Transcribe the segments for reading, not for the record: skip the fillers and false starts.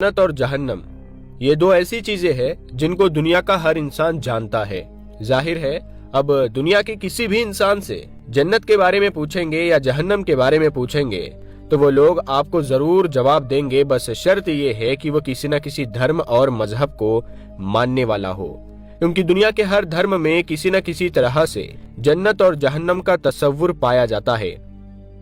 जन्नत और जहन्नम ये दो ऐसी चीजें हैं जिनको दुनिया का हर इंसान जानता है। जाहिर है अब दुनिया के किसी भी इंसान से जन्नत के बारे में पूछेंगे या जहन्नम के बारे में पूछेंगे तो वो लोग आपको जरूर जवाब देंगे, बस शर्त ये है कि वो किसी न किसी धर्म और मजहब को मानने वाला हो, क्योंकि दुनिया के हर धर्म में किसी न किसी तरह से जन्नत और जहन्नम का तस्वुर पाया जाता है।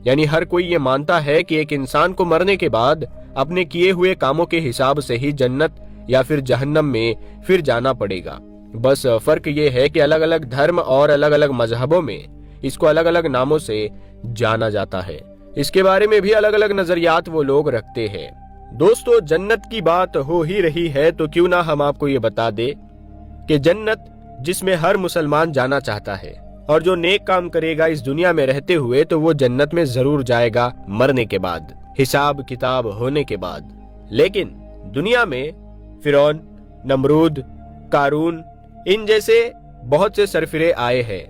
यानी हर कोई ये मानता है कि एक इंसान को मरने के बाद अपने किए हुए कामों के हिसाब से ही जन्नत या फिर जहन्नम में फिर जाना पड़ेगा। बस फर्क ये है कि अलग अलग धर्म और अलग अलग मजहबों में इसको अलग अलग नामों से जाना जाता है। इसके बारे में भी अलग अलग नजरियात वो लोग रखते हैं। दोस्तों, जन्नत की बात हो ही रही है तो क्यों ना हम आपको ये बता दे कि जन्नत जिसमें हर मुसलमान जाना चाहता है और जो नेक काम करेगा इस दुनिया में रहते हुए तो वो जन्नत में जरूर जाएगा मरने के बाद, हिसाब किताब होने के बाद। लेकिन दुनिया में फिरौन, नमरूद, कारून इन जैसे बहुत से सरफिरे आए हैं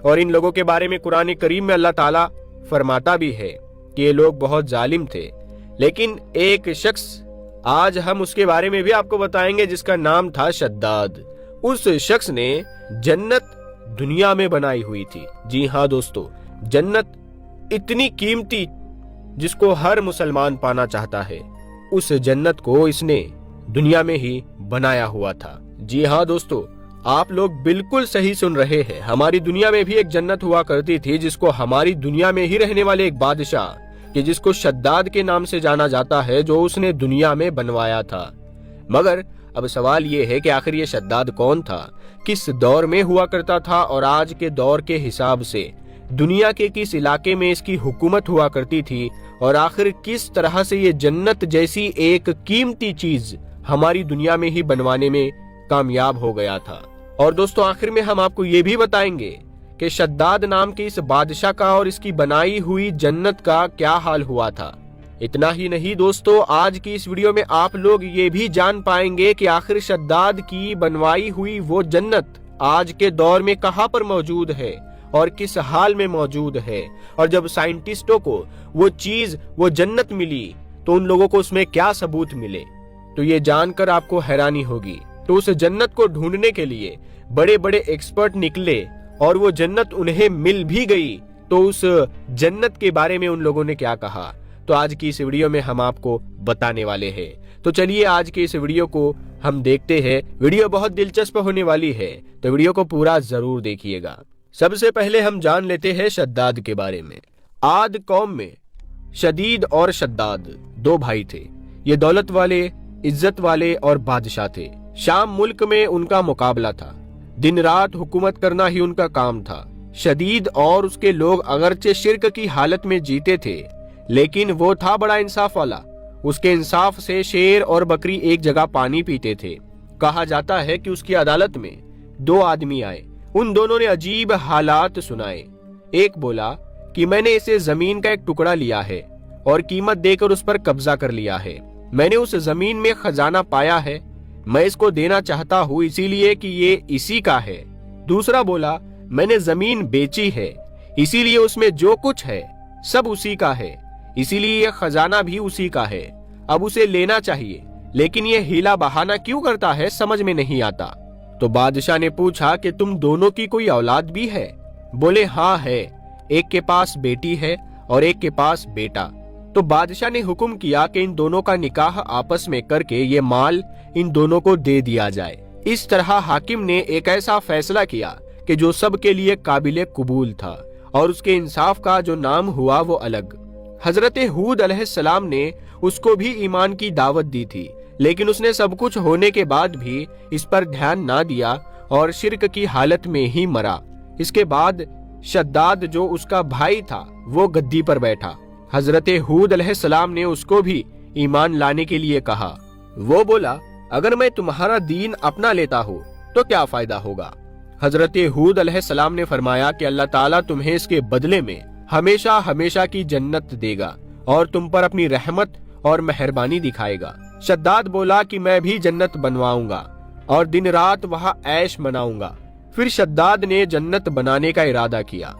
और इन लोगों के बारे में कुरान करीम में अल्लाह ताला फरमाता भी है कि ये लोग बहुत जालिम थे। लेकिन एक शख्स, आज हम उसके बारे में भी आपको बताएंगे, जिसका नाम था शद्दाद। उस शख्स ने जन्नत दुनिया में बनाई हुई थी। जी हाँ दोस्तों, जन्नत इतनी कीमती जिसको हर मुसलमान पाना चाहता है, उस जन्नत को इसने दुनिया में ही बनाया हुआ था। जी हाँ दोस्तों, आप लोग बिल्कुल सही सुन रहे हैं। हमारी दुनिया में भी एक जन्नत हुआ करती थी जिसको हमारी दुनिया में ही रहने वाले एक बादशाह कि जिसको शद्दाद के नाम से जाना जाता है, जो उसने दुनिया में बनवाया था। मगर अब सवाल ये है कि आखिर ये शद्दाद कौन था, किस दौर में हुआ करता था और आज के दौर के हिसाब से दुनिया के किस इलाके में इसकी हुकूमत हुआ करती थी और आखिर किस तरह से ये जन्नत जैसी एक कीमती चीज हमारी दुनिया में ही बनवाने में कामयाब हो गया था। और दोस्तों, आखिर में हम आपको ये भी बताएंगे कि शद्दाद नाम के इस बादशाह का और इसकी बनाई हुई जन्नत का क्या हाल हुआ था। इतना ही नहीं दोस्तों, आज की इस वीडियो में आप लोग ये भी जान पाएंगे कि आखिर शद्दाद की बनवाई हुई वो जन्नत आज के दौर में कहां पर मौजूद है और किस हाल में मौजूद है। और जब साइंटिस्टों को वो चीज, वो जन्नत मिली तो उन लोगों को उसमें क्या सबूत मिले, तो ये जानकर आपको हैरानी होगी। तो उस जन्नत को ढूंढने के लिए बड़े बड़े एक्सपर्ट निकले और वो जन्नत उन्हें मिल भी गई, तो उस जन्नत के बारे में उन लोगों ने क्या कहा, तो आज की इस वीडियो में हम आपको बताने वाले हैं। तो चलिए आज के इस वीडियो को हम देखते हैं। वीडियो बहुत दिलचस्प होने वाली है, तो वीडियो को पूरा जरूर देखिएगा। सबसे पहले हम जान लेते हैं शद्दाद के बारे में। आद कौम में शदीद और शद्दाद दो भाई थे। ये दौलत वाले, इज्जत वाले और बादशाह थे। शाम मुल्क में उनका मुकाबला था। दिन रात हुकूमत करना ही उनका काम था। शदीद और उसके लोग अगरचे शिर्क की हालत में जीते थे, लेकिन वो था बड़ा इंसाफ वाला। उसके इंसाफ से शेर और बकरी एक जगह पानी पीते थे। कहा जाता है कि उसकी अदालत में दो आदमी आए। उन दोनों ने अजीब हालात सुनाए। एक बोला कि मैंने इसे जमीन का एक टुकड़ा लिया है और कीमत देकर उस पर कब्जा कर लिया है। मैंने उस जमीन में खजाना पाया है, मैं इसको देना चाहता हूँ इसीलिए कि ये इसी का है। दूसरा बोला मैंने जमीन बेची है, इसीलिए उसमें जो कुछ है सब उसी का है, इसीलिए ये खजाना भी उसी का है। अब उसे लेना चाहिए, लेकिन ये हीला बहाना क्यों करता है समझ में नहीं आता। तो बादशाह ने पूछा कि तुम दोनों की कोई औलाद भी है? बोले हाँ है, एक के पास बेटी है और एक के पास बेटा। तो बादशाह ने हुक्म किया कि इन दोनों का निकाह आपस में करके ये माल इन दोनों को दे दिया जाए। इस तरह हाकिम ने एक ऐसा फैसला किया कि जो सबके लिए काबिले कबूल था और उसके इंसाफ का जो नाम हुआ वो अलग। हजरत हूद अलैहिस्सलाम ने उसको भी ईमान की दावत दी थी, लेकिन उसने सब कुछ होने के बाद भी इस पर ध्यान ना दिया और शिर्क की हालत में ही मरा। इसके बाद शद्दाद जो उसका भाई था वो गद्दी पर बैठा। हजरत हूद अलैहिस्सलाम ने उसको भी ईमान लाने के लिए कहा। वो बोला अगर मैं तुम्हारा दीन अपना लेता हूँ तो क्या फायदा होगा। हजरत हूद अलैहिस्सलाम ने फरमाया कि अल्लाह ताला तुम्हें इसके बदले में हमेशा हमेशा की जन्नत देगा और तुम पर अपनी रहमत और मेहरबानी दिखाएगा। शद्दाद बोला कि मैं भी जन्नत बनवाऊंगा और दिन रात वहाँ ऐश मनाऊंगा। फिर शद्दाद ने जन्नत बनाने का इरादा किया।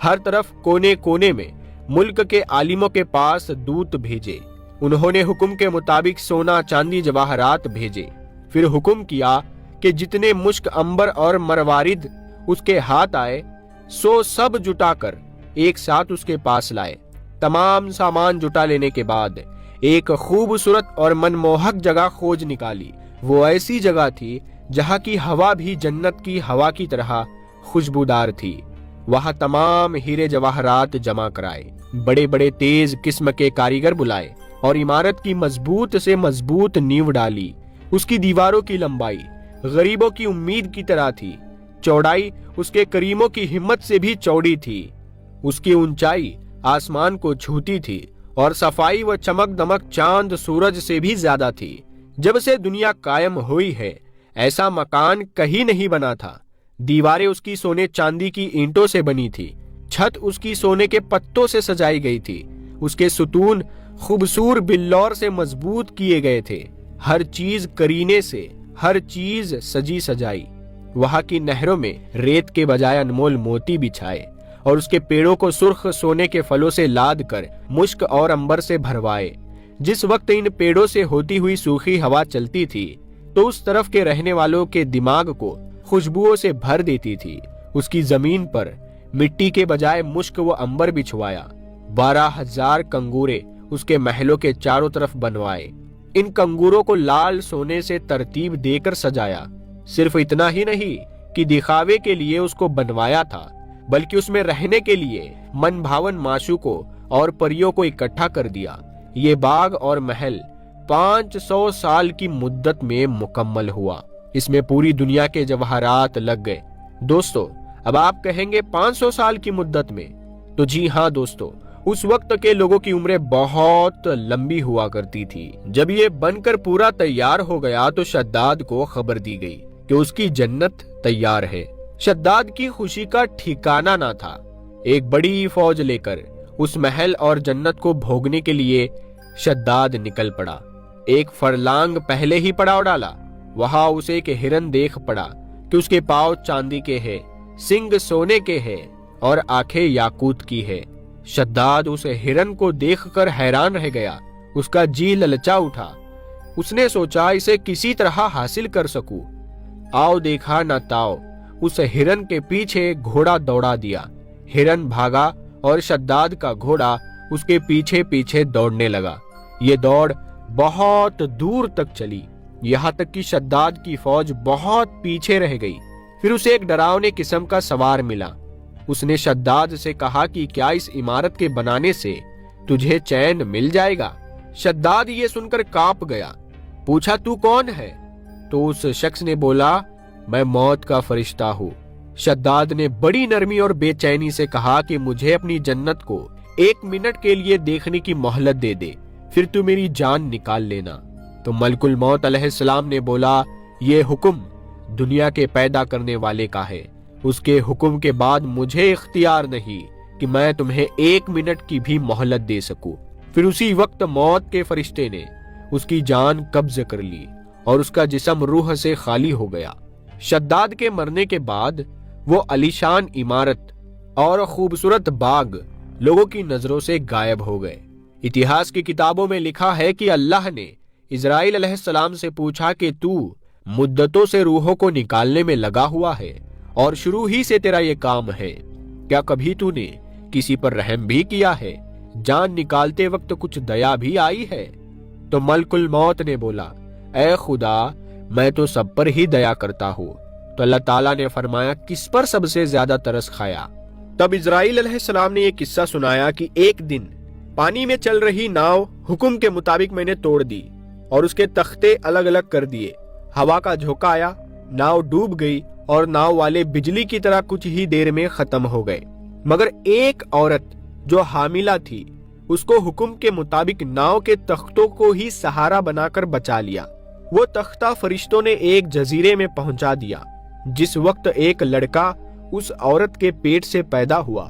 हर तरफ कोने कोने में मुल्क के आलिमों के पास दूत भेजे उन्होंने हुक्म के मुताबिक सोना चांदी जवाहरात भेजे। फिर हुक्म किया कि जितने मुश्क अंबर और मरवारिद उसके हाथ आए सो सब जुटाकर एक साथ उसके पास लाए। तमाम सामान जुटा लेने के बाद एक खूबसूरत और मनमोहक जगह खोज निकाली। वो ऐसी जगह थी जहाँ की हवा भी जन्नत की हवा की तरह खुशबूदार थी। वहां तमाम हीरे जवाहरात जमा कराए, बड़े बड़े तेज किस्म के कारीगर बुलाए और इमारत की मजबूत से मजबूत नींव डाली। उसकी दीवारों की लंबाई गरीबों की उम्मीद की तरह थी, चौड़ाई उसके करीमों की हिम्मत से भी चौड़ी थी। उसकी ऊंचाई आसमान को छूती थी और सफाई व चमक दमक चांद सूरज से भी ज्यादा थी। जब से दुनिया कायम हुई है ऐसा मकान कहीं नहीं बना था। दीवारें उसकी सोने चांदी की ईंटों से बनी थी, छत उसकी सोने के पत्तों से सजाई गई थी, उसके सुतून खूबसूरत बिल्लौर से मजबूत किए गए थे। हर चीज करीने से, हर चीज सजी सजाई। वहां की नहरों में रेत के बजाय अनमोल मोती बिछाए और उसके पेड़ों को सुर्ख सोने के फलों से लाद कर मुश्क और अंबर से भरवाए। जिस वक्त इन पेड़ों से होती हुई सूखी हवा चलती थी तो उस तरफ के रहने वालों के दिमाग को खुशबुओं से भर देती थी। उसकी जमीन पर मिट्टी के बजाय मुश्क व अंबर बिछवाया। 12,000 कंगूरे उसके महलों के चारों तरफ बनवाए। इन कंगूरों को लाल सोने से तरतीब देकर सजाया। सिर्फ इतना ही नहीं कि दिखावे के लिए उसको बनवाया था, बल्कि उसमें रहने के लिए मन भावन माशूकों और परियों को इकट्ठा कर दिया। ये बाग और महल 500 साल की मुद्दत में मुकम्मल हुआ। इसमें पूरी दुनिया के जवाहरात लग गए। दोस्तों, अब आप कहेंगे 500 साल की मुद्दत में? तो जी हाँ दोस्तों, उस वक्त के लोगों की उम्रें बहुत लंबी हुआ करती थी। जब ये बनकर पूरा तैयार हो गया तो शद्दाद को खबर दी गई कि उसकी जन्नत तैयार है। शद्दाद की खुशी का ठिकाना ना था। एक बड़ी फौज लेकर उस महल और जन्नत को भोगने के लिए शद्दाद निकल पड़ा। एक फरलांग पहले ही पड़ाव डाला। वहां उसे एक हिरन देख पड़ा कि उसके पांव चांदी के हैं, सिंग सोने के हैं और आंखें याकूत की है। शद्दाद उस हिरन को देखकर हैरान रह गया। उसका जी ललचा उठा। उसने सोचा इसे किसी तरह हासिल कर सकूं। आओ देखा न ताओ, उस हिरन के पीछे घोड़ा दौड़ा दिया। हिरन भागा और शद्दाद का घोड़ा उसके पीछे पीछे दौड़ने लगा। ये दौड़ बहुत दूर तक चली, यहाँ तक कि शद्दाद की फौज बहुत पीछे रह गई। फिर उसे एक डरावने किस्म का सवार मिला। उसने शद्दाद से कहा कि क्या इस इमारत के बनाने से तुझे चैन मिल जाएगा? शद्दाद ये सुनकर कांप गया। पूछा, तू कौन है? तो उस शख्स ने बोला, मैं मौत का फरिश्ता हूँ। शद्दाद ने बड़ी नरमी और बेचैनी से कहा कि मुझे अपनी जन्नत को 1 मिनट के लिए देखने की मोहलत दे दे, फिर तू मेरी जान निकाल लेना। तो मलकुल मौत अलैहिस्सलाम ने बोला, ये हुक्म दुनिया के पैदा करने वाले का है। उसके हुक्म के बाद मुझे इख्तियार नहीं कि मैं तुम्हें 1 मिनट की भी मोहलत दे सकूं। फिर उसी वक्त मौत के फरिश्ते ने उसकी जान कब्ज कर ली और उसका जिस्म रूह से खाली हो गया। शद्दाद के मरने के बाद वो अलीशान इमारत और खूबसूरत बाग लोगों की नजरों से गायब हो गए। इतिहास की किताबों में लिखा है कि अल्लाह ने इजराइल अलैहिस्सलाम से पूछा कि तू मुद्दतों से रूहों को निकालने में लगा हुआ है और शुरू ही से तेरा ये काम है, क्या कभी तूने किसी पर रहम भी किया है? जान निकालते वक्त कुछ दया भी आई है? तो मलकुल मौत ने बोला, ऐ खुदा, मैं तो सब पर ही दया करता हूँ। तो अल्लाह ताला ने फरमाया, किस पर सबसे ज्यादा तरस खाया? तब इजराइल अलैहिस्सलाम ने यह किस्सा सुनाया कि एक दिन पानी में चल रही नाव हुक्म के मुताबिक मैंने तोड़ दी और उसके तख्ते अलग अलग कर दिए। हवा का झोंका आया, नाव डूब गई और नाव वाले बिजली की तरह कुछ ही देर में खत्म हो गए। मगर एक औरत जो हामिला थी, उसको हुक्म के मुताबिक नाव के तख्तों को ही सहारा बनाकर बचा लिया। वो तख्ता फरिश्तों ने एक जजीरे में पहुंचा दिया। जिस वक्त एक लड़का उस औरत के पेट से पैदा हुआ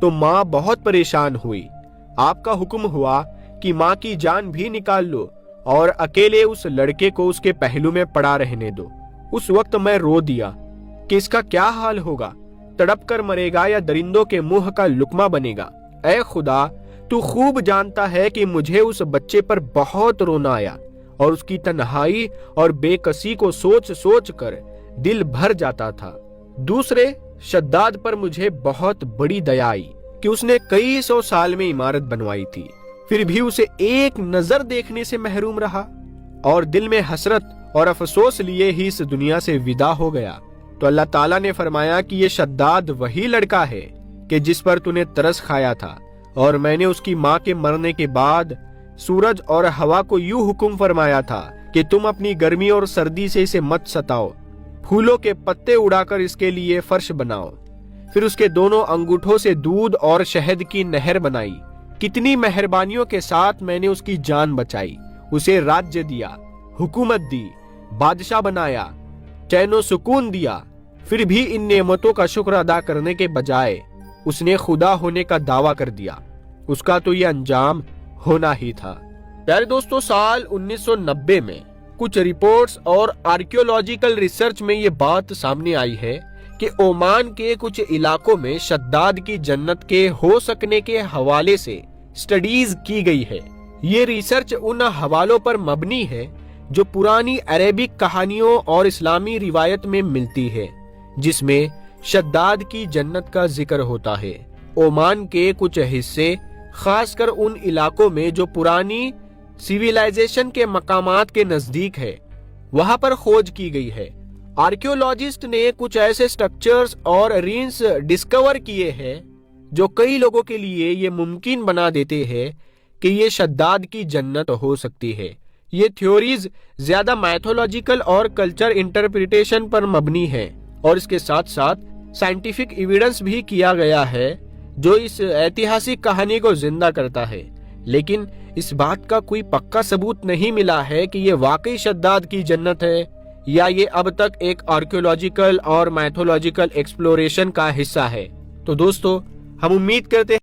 तो माँ बहुत परेशान हुई। आपका हुक्म हुआ कि माँ की जान भी निकाल लो और अकेले उस लड़के को उसके पहलू में पड़ा रहने दो। उस वक्त मैं रो दिया कि इसका क्या हाल होगा, तड़प कर मरेगा या दरिंदों के मुंह का लुकमा बनेगा। ऐ खुदा, تو خوب جانتا ہے کہ مجھے اس بچے پر بہت رونا آیا اور اس کی تنہائی اور بے کسی کو سوچ سوچ کر دل بھر جاتا تھا۔ دوسرے، شداد پر مجھے بہت بڑی دیا آئی کہ اس نے کئی 100 سال میں عمارت بنوائی تھی، پھر بھی اسے ایک نظر دیکھنے سے محروم رہا اور دل میں حسرت اور افسوس لیے ہی اس دنیا سے ودا ہو گیا۔ تو اللہ تعالیٰ نے فرمایا کہ یہ شداد وہی لڑکا ہے کہ جس پر تو نے ترس کھایا تھا، اور میں نے اس کی ماں کے مرنے کے بعد سورج اور ہوا کو یوں حکم فرمایا تھا کہ تم اپنی گرمی اور سردی سے اسے مت ستاؤ، پھولوں کے پتے اڑا کر اس کے لیے فرش بناؤ۔ پھر اس کے دونوں انگوٹھوں سے دودھ اور شہد کی نہر بنائی۔ کتنی مہربانیوں کے ساتھ میں نے اس کی جان بچائی، اسے راجیہ دیا، حکومت دی، بادشاہ بنایا، چین و سکون دیا۔ پھر بھی ان نعمتوں کا شکر ادا کرنے کے بجائے اس نے خدا ہونے کا دعویٰ کر دیا۔ اس کا تو یہ انجام ہونا ہی تھا۔ پیارے دوستو، سال 1990 میں کچھ رپورٹس اور آرکیولوجیکل ریسرچ میں یہ بات سامنے آئی ہے کہ عمان کے کچھ علاقوں میں شداد کی جنت کے ہو سکنے کے حوالے سے سٹڈیز کی گئی ہے۔ یہ ریسرچ ان حوالوں پر مبنی ہے جو پرانی عربک کہانیوں اور اسلامی روایت میں ملتی ہے، جس میں شداد کی جنت کا ذکر ہوتا ہے۔ عمان کے کچھ حصے، خاص کر ان علاقوں میں جو پرانی سیویلائزیشن کے مقامات کے نزدیک ہے، وہاں پر کھوج کی گئی ہے۔ آرکیولوجسٹ نے کچھ ایسے سٹرکچرز اور رینس ڈسکور کیے ہیں جو کئی لوگوں کے لیے یہ ممکن بنا دیتے ہیں کہ یہ شداد کی جنت ہو سکتی ہے۔ یہ تھیوریز زیادہ میتھولوجیکل اور کلچر انٹرپریٹیشن پر مبنی ہیں، اور اس کے ساتھ ساتھ سائنٹیفک ایویڈنس بھی کیا گیا ہے جو اس ایتہاسک کہانی کو زندہ کرتا ہے، لیکن اس بات کا کوئی پکا ثبوت نہیں ملا ہے کہ یہ واقعی شداد کی جنت ہے یا یہ اب تک ایک آرکیولوجیکل اور میتھولوجیکل ایکسپلوریشن کا حصہ ہے۔ تو دوستو، ہم امید کرتے ہیں